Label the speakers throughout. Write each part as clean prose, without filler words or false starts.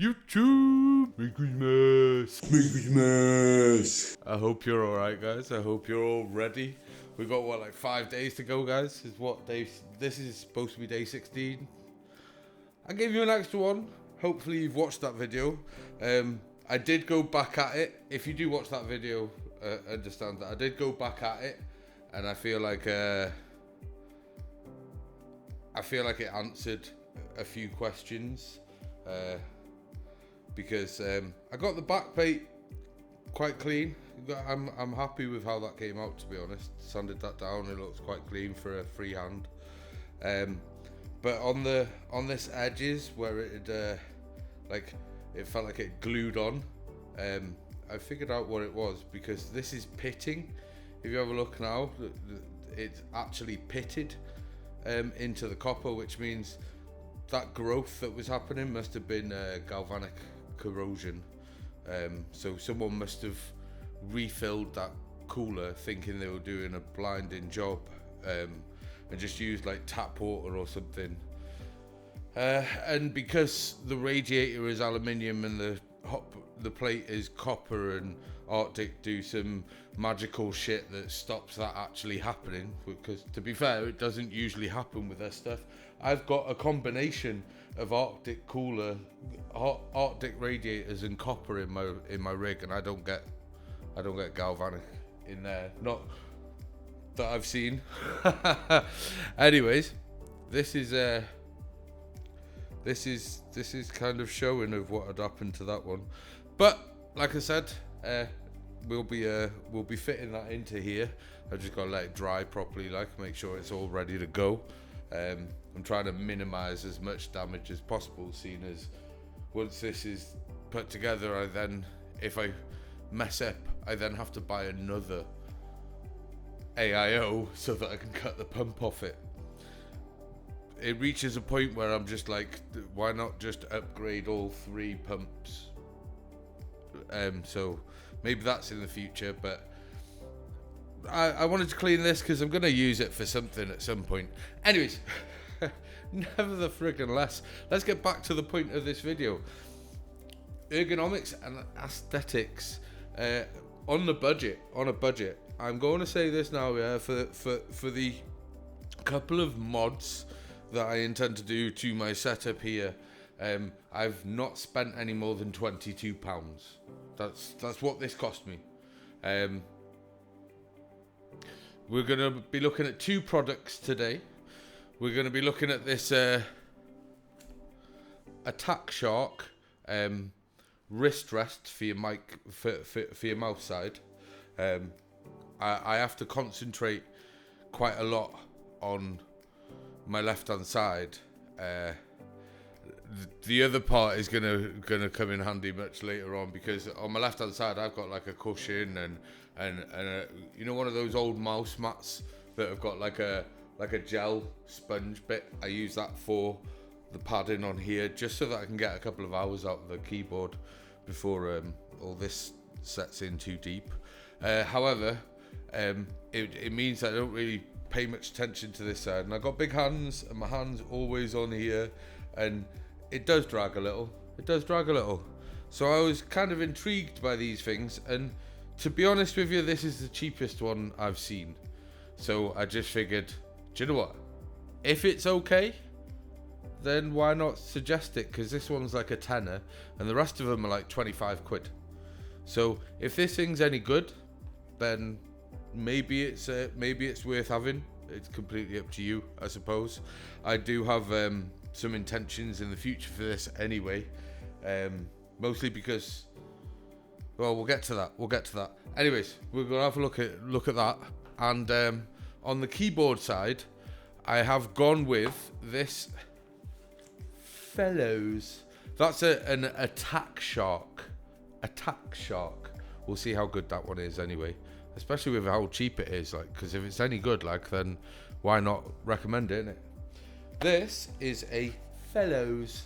Speaker 1: YouTube, Merry Christmas, Merry Christmas. I hope you're alright, guys. I hope you're all ready. We've got, what, like 5 days to go, guys? This is supposed to be day 16. I gave you an extra one. Hopefully you've watched that video. I did go back at it. If you do watch that video, understand that I did go back at it, and I feel like it answered a few questions, because I got the back plate quite clean. I'm happy with how that came out, to be honest. Sanded that down. It looks quite clean for a freehand. But on this edges where it it felt like it glued on, I figured out what it was, because this is pitting. If you have a look now, it's actually pitted into the copper, which means that growth that was happening must have been galvanic corrosion. So someone must have refilled that cooler thinking they were doing a blinding job, and just used like tap water or something. And because the radiator is aluminium and the plate is copper, and Arctic do some magical shit that stops that actually happening, because to be fair, it doesn't usually happen with their stuff. I've got a combination of Arctic cooler, Arctic radiators and copper in my rig, and I don't get galvanic in there, not that I've seen. Anyways, this is kind of showing of what had happened to that one. But like I said, we'll be fitting that into here. I've just got to let it dry properly, make sure it's all ready to go. I'm trying to minimize as much damage as possible, seeing as once this is put together, if I mess up, I then have to buy another AIO so that I can cut the pump off it. It reaches a point where I'm just like, why not just upgrade all 3 pumps? So maybe that's in the future, but I wanted to clean this because I'm going to use it for something at some point. Anyways, never the friggin' less. Let's get back to the point of this video. Ergonomics and aesthetics on a budget. I'm going to say this now, for the couple of mods that I intend to do to my setup here, I've not spent any more than £22. That's what this cost me. We're going to be looking at 2 products today. We're going to be looking at this Attack Shark wrist rest for your mic, for your mouth side. I have to concentrate quite a lot on my left hand side. The other part is gonna come in handy much later on, because on my left hand side I've got like a cushion and one of those old mouse mats that have got like a gel sponge bit. I use that for the padding on here, just so that I can get a couple of hours out of the keyboard before all this sets in too deep. However, it means I don't really pay much attention to this side, and I've got big hands, and my hands always on here, and it does drag a little. So I was kind of intrigued by these things, and to be honest with you, this is the cheapest one I've seen. So I just figured, do you know what? If it's okay, then why not suggest it? Because this one's like a tenner, and the rest of them are like 25 quid. So if this thing's any good, then maybe it's worth having. It's completely up to you, I suppose. I do have some intentions in the future for this anyway, mostly because, well, we'll get to that. Anyways, we're gonna have a look at that, and on the keyboard side, I have gone with this fellows. That's an Attack Shark. We'll see how good that one is anyway, especially with how cheap it is, because if it's any good, then why not recommend it, innit? This is a fellows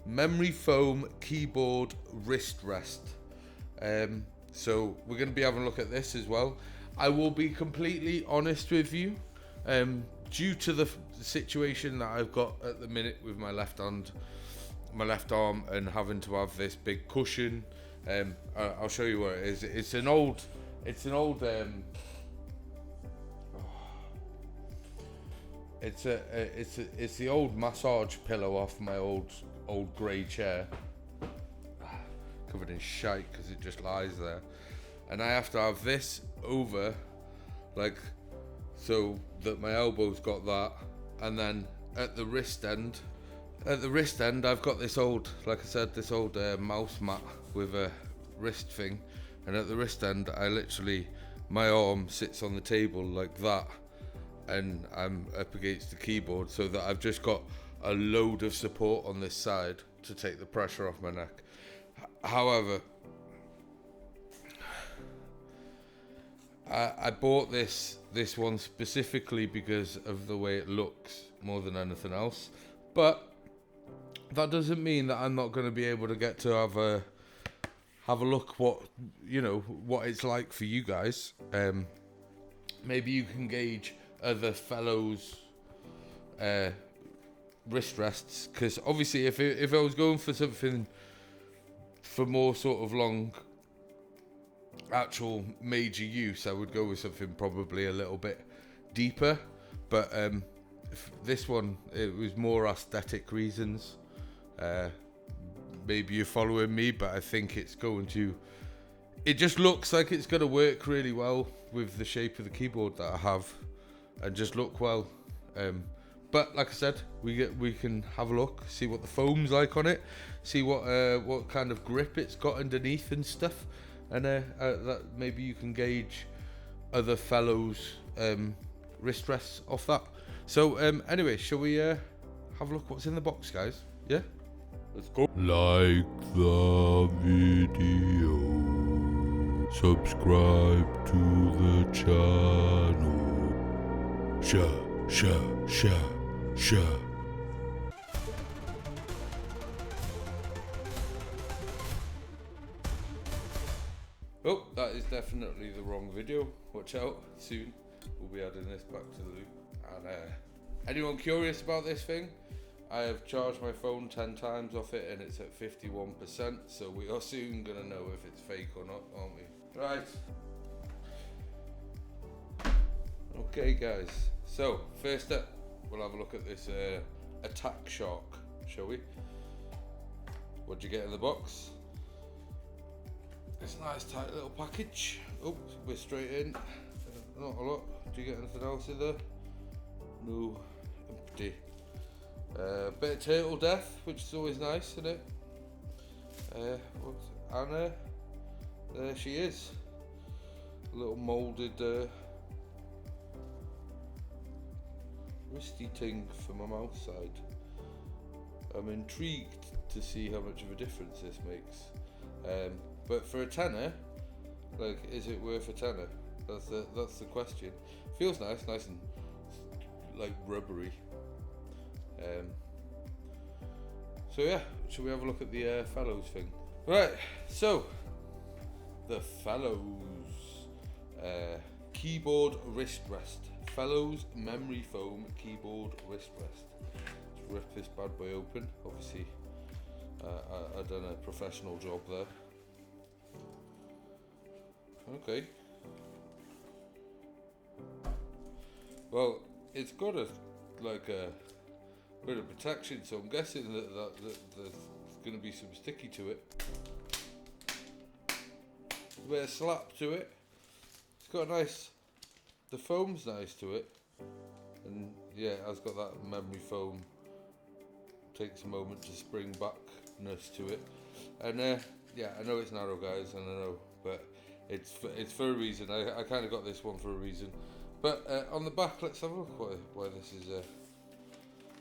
Speaker 1: memory foam keyboard wrist rest. So we're going to be having a look at this as well. I will be completely honest with you, due to the situation that I've got at the minute with my left hand, my left arm and having to have this big cushion. I'll show you what it is. It's an old it's the old massage pillow off my old grey chair, covered in shite because it just lies there, and I have to have this over, like, so that my elbow's got that, and then at the wrist end I've got this old, like I said, this old mouse mat with a wrist thing, and at the wrist end I literally, my arm sits on the table like that, and I'm up against the keyboard, so that I've just got a load of support on this side to take the pressure off my neck. However, I bought this one specifically because of the way it looks more than anything else, but that doesn't mean that I'm not going to be able to get to have a look what it's like for you guys. Maybe you can gauge other fellows' wrist rests, because obviously if I was going for something for more sort of long actual major use, I would go with something probably a little bit deeper, but this one, it was more aesthetic reasons. Maybe you're following me, but I think it just looks like it's going to work really well with the shape of the keyboard that I have, and just look well. But like I said, we can have a look, see what the foam's like on it, see what kind of grip it's got underneath and stuff, and that maybe you can gauge other fellows' wrist rests off that. So anyway, shall we have a look what's in the box, guys? Yeah, let's go. Like the video, subscribe to the channel. Share. Oh, that is definitely the wrong video. Watch out, soon we'll be adding this back to the loop. And anyone curious about this thing, I have charged my phone 10 times off it and it's at 51%, so we are soon gonna know if it's fake or not, aren't we? Right. Okay guys, so first up, we'll have a look at this Attack Shark, shall we? What'd you get in the box? It's a nice tight little package. Oh, we're straight in. Not a lot. Do you get anything else in there? No, empty. Bit of turtle death, which is always nice, isn't it? Anna, there she is. A little moulded wristy thing for my mouse side. I'm intrigued to see how much of a difference this makes. But for a tenner, like, is it worth a tenner? That's the question. Feels nice and like rubbery. So yeah, shall we have a look at the fellows thing? Right, so the fellows keyboard wrist rest. Fellows memory foam keyboard wrist rest. Let's rip this bad boy open. Obviously, I've done a professional job there. Okay. Well, it's got a bit of protection, so I'm guessing that there's going to be some sticky to it. A bit of slap to it. It's got a nice. The foam's nice to it, and yeah, it's got that memory foam. Takes a moment to spring backness to it, and yeah, I know it's narrow, guys, and I know, but it's for a reason. I kind of got this one for a reason. But on the back, let's have a look why this is.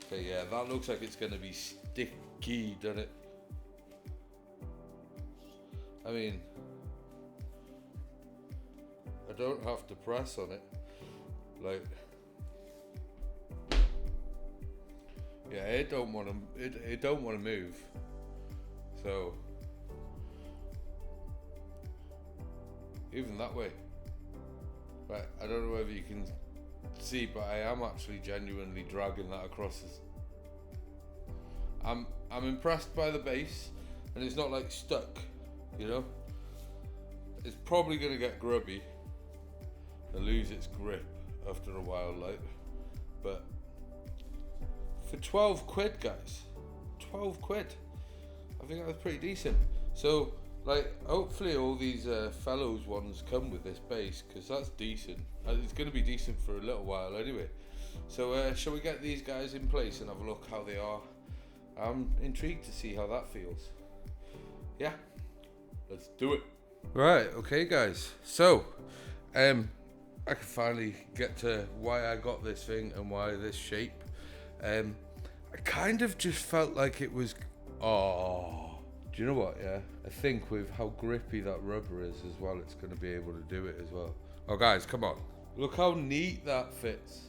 Speaker 1: Okay, yeah, that looks like it's going to be sticky, doesn't it? I mean, I don't have to press on it. Like, yeah, it don't want to move. So even that way. Right, I don't know whether you can see, but I am actually genuinely dragging that across. I'm impressed by the base, and it's not like stuck, you know. It's probably gonna get grubby and lose its grip after a while, like. But for 12 quid, guys, 12 quid, I think that's pretty decent. So, like, hopefully all these fellows ones come with this base, because that's decent. It's going to be decent for a little while anyway. So shall we get these guys in place and have a look how they are? I'm intrigued to see how that feels. Yeah, let's do it. Right, okay guys, so I can finally get to why I got this thing and why this shape. I kind of just felt like it was, do you know what, yeah? I think with how grippy that rubber is as well, it's going to be able to do it as well. Oh guys, come on. Look how neat that fits.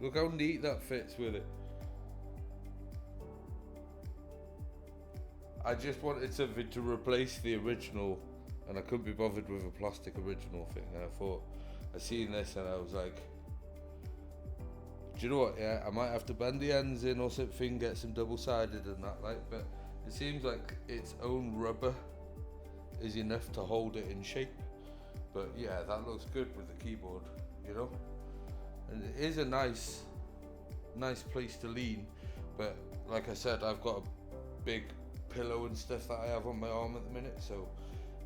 Speaker 1: Look how neat that fits with it. I just wanted something to replace the original, and I couldn't be bothered with a plastic original thing. And I thought, I seen this and I was like, do you know what, yeah? I might have to bend the ends in or something, get some double-sided and that, like, but it seems like its own rubber is enough to hold it in shape. But yeah, that looks good with the keyboard, you know? And it is a nice place to lean. But like I said, I've got a big pillow and stuff that I have on my arm at the minute, so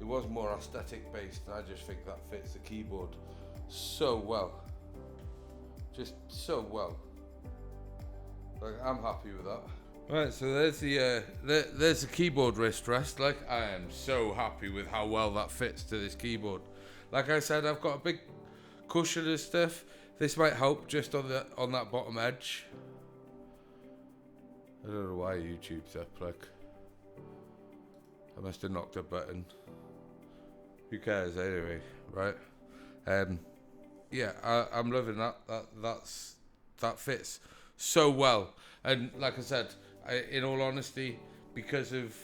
Speaker 1: it was more aesthetic based, and I just think that fits the keyboard so well. Just so well. Like, I'm happy with that. Right, so there's the keyboard wrist rest. Like, I am so happy with how well that fits to this keyboard. Like I said, I've got a big cushion and stuff. This might help just on that bottom edge. I don't know why YouTube's up, like. I must have knocked a button. Who cares anyway, right? Yeah, I'm loving that. That fits so well. And like I said, in all honesty, because of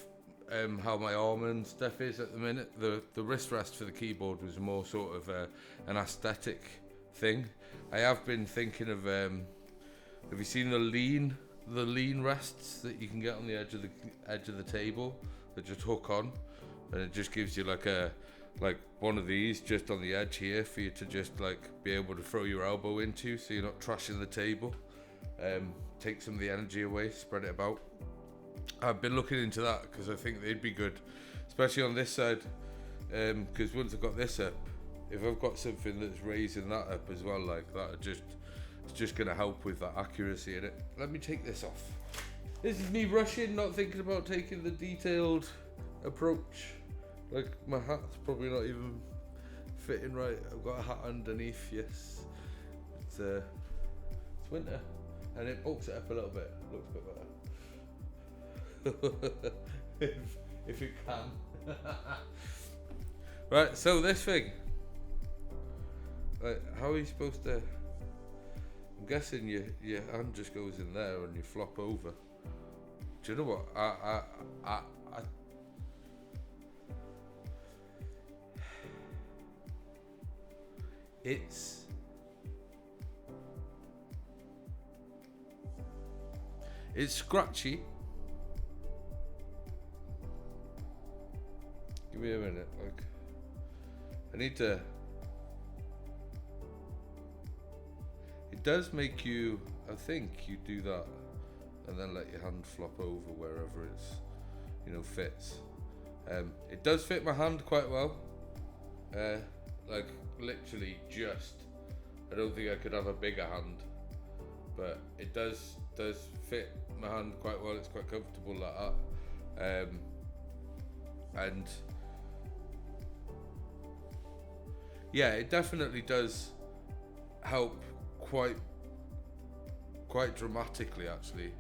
Speaker 1: how my arm and stuff is at the minute, the wrist rest for the keyboard was more sort of an aesthetic thing. I have been thinking of, have you seen the lean rests that you can get on the edge of the table that just hook on, and it just gives you like one of these just on the edge here for you to just like be able to throw your elbow into, so you're not trashing the table. Take some of the energy away, spread it about. I've been looking into that because I think they'd be good, especially on this side, because once I've got this up, if I've got something that's raising that up as well, like that, it's just going to help with that accuracy in it. Let me take this off. This is me rushing, not thinking about taking the detailed approach. Like, my hat's probably not even fitting right. I've got a hat underneath, yes. It's winter, and it bulks it up a little bit. Looks a bit better. if it can. Right, so this thing. Like, how are you supposed to... I'm guessing your hand just goes in there and you flop over. Do you know what? I it's scratchy. Give me a minute, like, I need to... It does make you, I think you do that and then let your hand flop over wherever it's, you know, fits. It does fit my hand quite well. Like, literally just, I don't think I could have a bigger hand, but it does fit my hand quite well. It's quite comfortable like that. And yeah, it definitely does help quite dramatically, actually,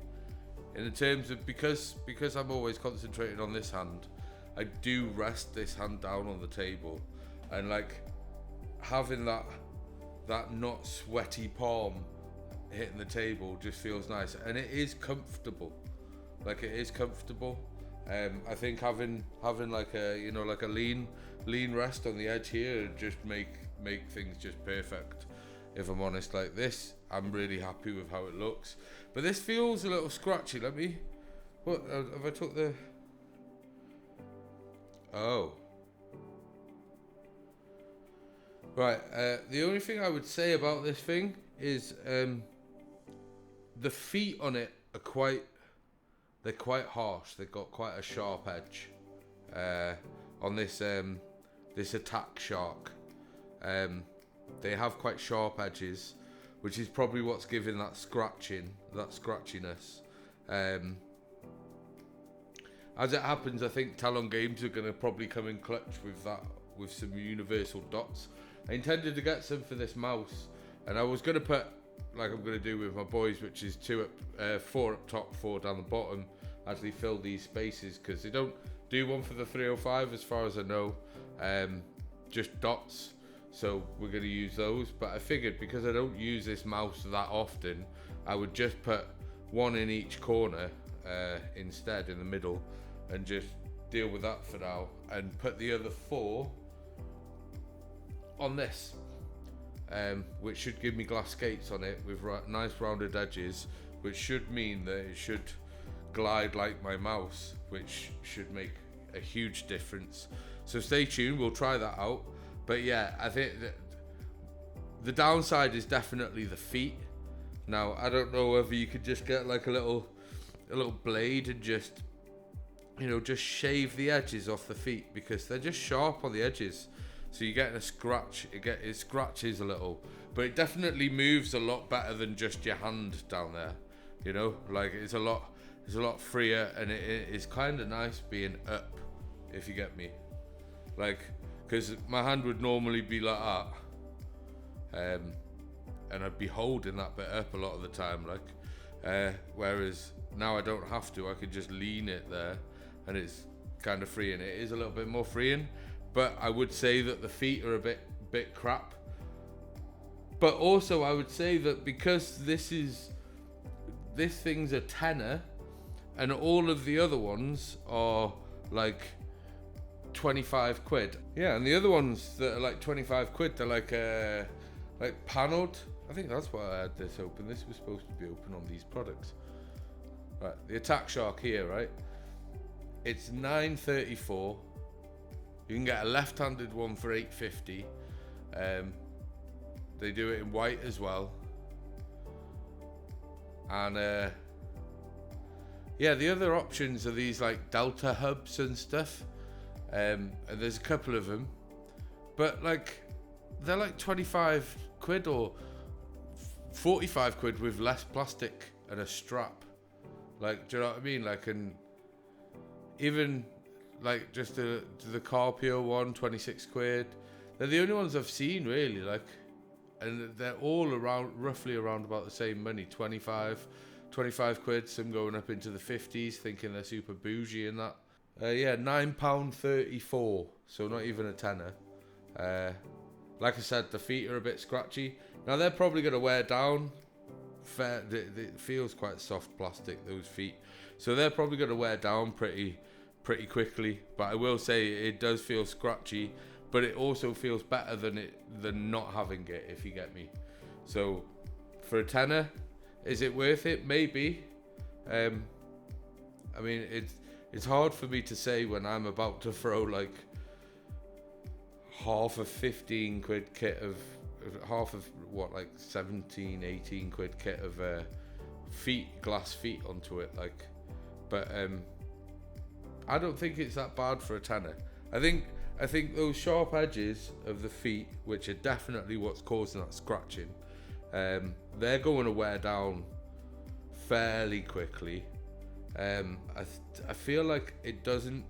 Speaker 1: in terms of, because I'm always concentrating on this hand, I do rest this hand down on the table, and like having that not sweaty palm hitting the table just feels nice, and it is comfortable. Like, it is comfortable. I think having like a, you know, like a lean rest on the edge here just make things just perfect. If I'm honest, like this, I'm really happy with how it looks. But this feels a little scratchy. Let me What have I took the? Oh. Right. The only thing I would say about this thing is the feet on it are they're quite harsh. They've got quite a sharp edge on this this attack shark. They have quite sharp edges, which is probably what's giving that scratchiness. As it happens, I think Talon Games are going to probably come in clutch with some universal dots. I intended to get some for this mouse, and I was going to put, like I'm going to do with my boys, which is 4 up top, 4 down the bottom, actually fill these spaces, because they don't do one for the 305 as far as I know, just dots. So we're going to use those, but I figured because I don't use this mouse that often, I would just put one in each corner instead in the middle, and just deal with that for now, and put the other 4 on this, which should give me glass skates on it with nice rounded edges, which should mean that it should glide like my mouse, which should make a huge difference. So stay tuned, we'll try that out. But yeah, I think that the downside is definitely the feet. Now, I don't know whether you could just get like a little blade and just, you know, just shave the edges off the feet, because they're just sharp on the edges. So you get a scratch, it scratches a little, but it definitely moves a lot better than just your hand down there. You know, like it's a lot freer, and it is kind of nice being up, if you get me. Like, because my hand would normally be like that, and I'd be holding that bit up a lot of the time, like, whereas now I don't have to. I can just lean it there, and it's kind of freeing. It is a little bit more freeing, but I would say that the feet are a bit crap. But also I would say that because this thing's a tenner, and all of the other ones are like 25 quid. Yeah, and the other ones that are like 25 quid, they're like panelled. I think that's why I had this open. This was supposed to be open on these products. Right, the Attack Shark here, right? It's $9.34. You can get a left-handed one for $8.50. They do it in white as well. And yeah, the other options are these like Delta hubs and stuff. And there's a couple of them, but like they're like 25 quid or 45 quid with less plastic and a strap. Like, do you know what I mean? Like, and even like just the Carpio one, 26 quid. They're the only ones I've seen really, like, and they're all roughly around about the same money, 25 quid, some going up into the 50s, thinking they're super bougie and that. Yeah, £9.34, so not even a tenner. Like I said, the feet are a bit scratchy. Now they're probably going to wear down. It feels quite soft plastic, those feet, so they're probably going to wear down pretty quickly. But I will say it does feel scratchy, but it also feels better than not having it, if you get me. So for a tenner, is it worth it? Maybe. I mean, it's hard for me to say when I'm about to throw like half a 15 quid kit of half of what, like 17, 18 quid kit of glass feet onto it, like. But I don't think it's that bad for a tenner. I think those sharp edges of the feet, which are definitely what's causing that scratching, they're going to wear down fairly quickly. I feel like it doesn't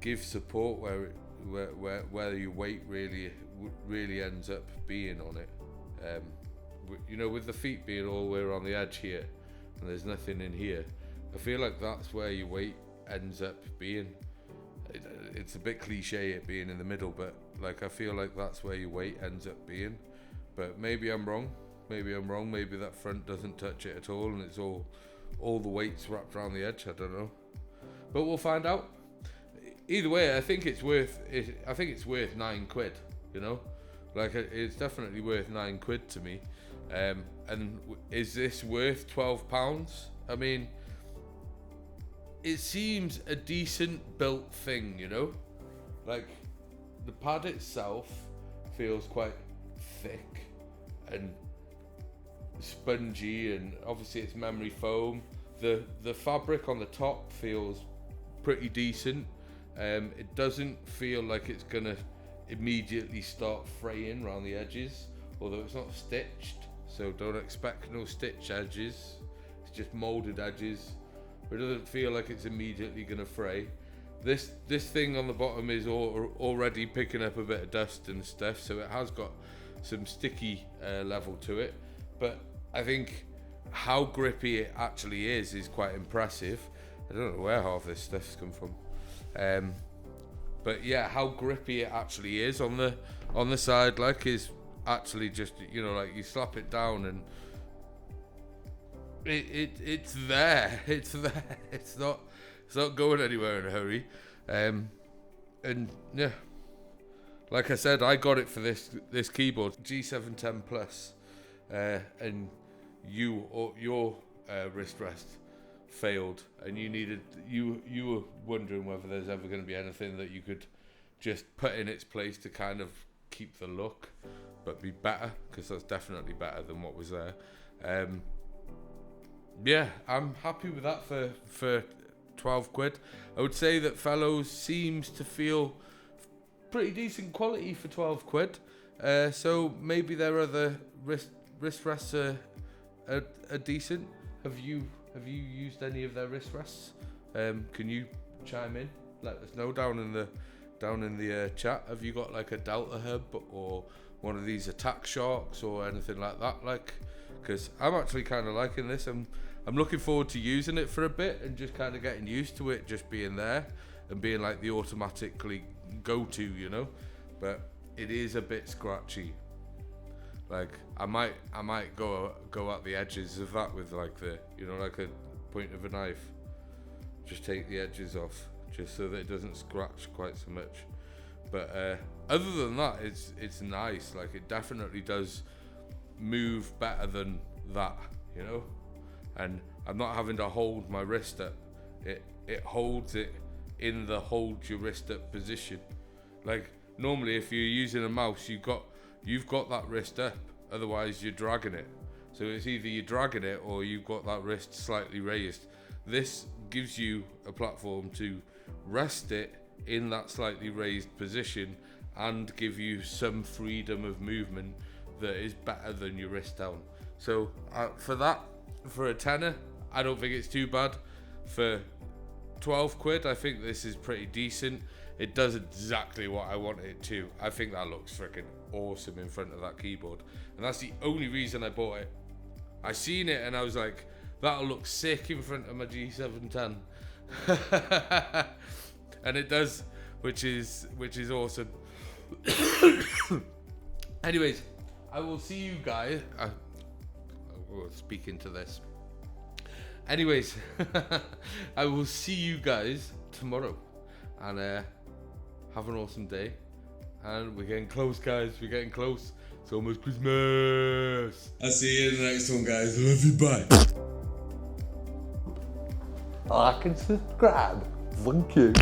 Speaker 1: give support where your weight really ends up being on it. You know, with the feet being all the way around the edge here, and there's nothing in here, I feel like that's where your weight ends up being. It's a bit cliche it being in the middle, but like I feel like that's where your weight ends up being. But maybe I'm wrong. Maybe that front doesn't touch it at all, and it's all the weight's wrapped around the edge. I don't know, but we'll find out. Either way, I think it's worth 9 quid. You know, like it's definitely worth 9 quid to me. And is this worth £12? I mean, it seems a decent built thing, you know? Like, the pad itself feels quite thick and spongy, and obviously it's memory foam. The fabric on the top feels pretty decent. It doesn't feel like it's gonna immediately start fraying around the edges, although it's not stitched, so don't expect no stitch edges. It's just molded edges, but it doesn't feel like it's immediately gonna fray. This thing on the bottom is already picking up a bit of dust and stuff, so it has got some sticky level to it. But I think how grippy it actually is quite impressive. I don't know where half this stuff's come from. But yeah, how grippy it actually is on the side, like, is actually just, you know, like you slap it down and it's there. It's there. It's not going anywhere in a hurry. And yeah, like I said, I got it for this keyboard, G710 Plus, and your wrist rest failed, and you were wondering whether there's ever going to be anything that you could just put in its place to kind of keep the look but be better, because that's definitely better than what was there. Yeah, I'm happy with that for 12 quid. I would say that Fellows seems to feel pretty decent quality for 12 quid. So maybe their other wrist rests are decent. Have you used any of their wrist rests? Can you chime in? Let us know down in the chat. Have you got like a Delta Hub or one of these Attack Sharks or anything like that? Like, because I'm actually kind of liking this. I'm looking forward to using it for a bit and just kind of getting used to it just being there and being like the automatically go-to, you know. But it is a bit scratchy. Like, I might go at the edges of that with like the, you know, like a point of a knife. Just take the edges off, just so that it doesn't scratch quite so much. But other than that, it's nice. Like, it definitely does move better than that, you know. And I'm not having to hold my wrist up. It holds it in the hold your wrist up position. Like, normally if you're using a mouse, you've got that wrist up, otherwise you're dragging it. So it's either you're dragging it or you've got that wrist slightly raised. This gives you a platform to rest it in that slightly raised position and give you some freedom of movement that is better than your wrist down. So for a tenner, I don't think it's too bad. For 12 quid, I think this is pretty decent. It does exactly what I want it to. I think that looks freaking awesome in front of that keyboard, and that's the only reason I bought it. I seen it and I was like, that'll look sick in front of my G710. And it does, which is awesome. Anyways, I will see you guys. Speaking to this. Anyways, I will see you guys tomorrow, and have an awesome day. And we're getting close, guys. We're getting close. It's almost Christmas. I'll see you in the next one, guys. Love you. Bye. Like and subscribe. Thank you.